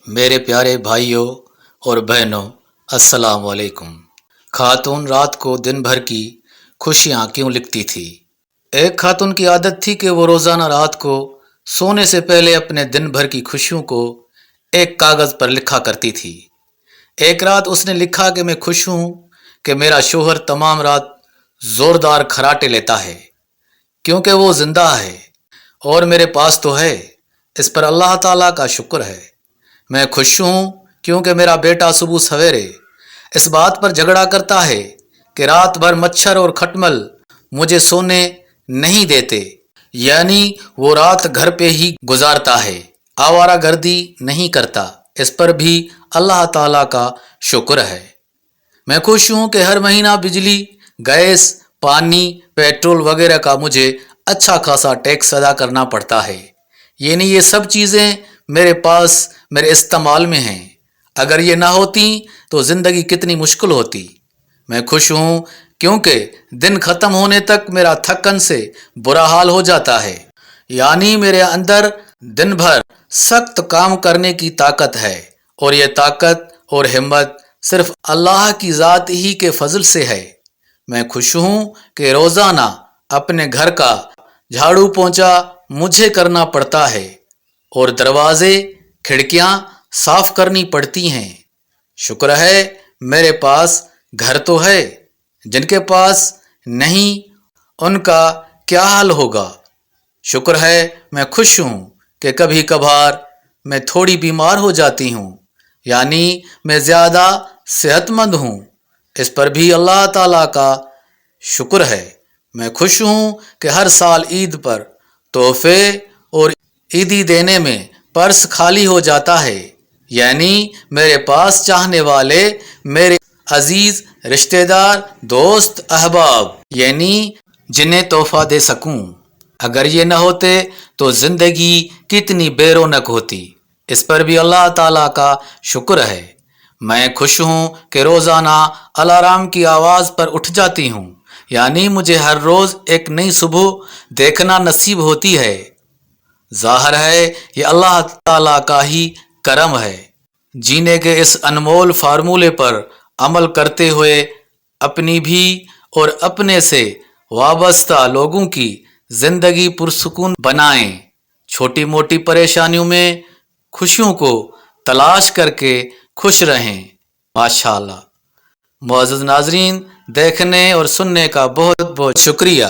میرے پیارے بھائیوں اور بہنوں، السلام علیکم۔ خاتون رات کو دن بھر کی خوشیاں کیوں لکھتی تھی؟ ایک خاتون کی عادت تھی کہ وہ روزانہ رات کو سونے سے پہلے اپنے دن بھر کی خوشیوں کو ایک کاغذ پر لکھا کرتی تھی۔ ایک رات اس نے لکھا کہ میں خوش ہوں کہ میرا شوہر تمام رات زوردار کھراٹے لیتا ہے کیونکہ وہ زندہ ہے اور میرے پاس تو ہے، اس پر اللہ تعالیٰ کا شکر ہے۔ میں خوش ہوں کیونکہ میرا بیٹا صبح سویرے اس بات پر جھگڑا کرتا ہے کہ رات بھر مچھر اور کھٹمل مجھے سونے نہیں دیتے، یعنی وہ رات گھر پہ ہی گزارتا ہے، آوارہ گردی نہیں کرتا، اس پر بھی اللہ تعالیٰ کا شکر ہے۔ میں خوش ہوں کہ ہر مہینہ بجلی، گیس، پانی، پیٹرول وغیرہ کا مجھے اچھا خاصا ٹیکس ادا کرنا پڑتا ہے، یعنی یہ سب چیزیں میرے پاس میرے استعمال میں ہیں۔ اگر یہ نہ ہوتی تو زندگی کتنی مشکل ہوتی۔ میں خوش ہوں کیونکہ دن ختم ہونے تک میرا تھکن سے برا حال ہو جاتا ہے، یعنی میرے اندر دن بھر سخت کام کرنے کی طاقت ہے، اور یہ طاقت اور ہمت صرف اللہ کی ذات ہی کے فضل سے ہے۔ میں خوش ہوں کہ روزانہ اپنے گھر کا جھاڑو پونچھا مجھے کرنا پڑتا ہے اور دروازے، کھڑکیاں صاف کرنی پڑتی ہیں۔ شکر ہے میرے پاس گھر تو ہے، جن کے پاس نہیں ان کا کیا حال ہوگا۔ شکر ہے میں خوش ہوں کہ کبھی کبھار میں تھوڑی بیمار ہو جاتی ہوں، یعنی میں زیادہ صحت مند ہوں، اس پر بھی اللہ تعالیٰ کا شکر ہے۔ میں خوش ہوں کہ ہر سال عید پر تحفے اور عیدی دینے میں پرس خالی ہو جاتا ہے، یعنی میرے پاس چاہنے والے، میرے عزیز رشتہ دار، دوست، احباب، یعنی جنہیں تحفہ دے سکوں۔ اگر یہ نہ ہوتے تو زندگی کتنی بے رونق ہوتی، اس پر بھی اللہ تعالیٰ کا شکر ہے۔ میں خوش ہوں کہ روزانہ الارم کی آواز پر اٹھ جاتی ہوں، یعنی مجھے ہر روز ایک نئی صبح دیکھنا نصیب ہوتی ہے۔ ظاہر ہے یہ اللہ تعالیٰ کا ہی کرم ہے۔ جینے کے اس انمول فارمولے پر عمل کرتے ہوئے اپنی بھی اور اپنے سے وابستہ لوگوں کی زندگی پرسکون بنائیں۔ چھوٹی موٹی پریشانیوں میں خوشیوں کو تلاش کر کے خوش رہیں۔ ماشاءاللہ۔ معزز ناظرین، دیکھنے اور سننے کا بہت بہت شکریہ۔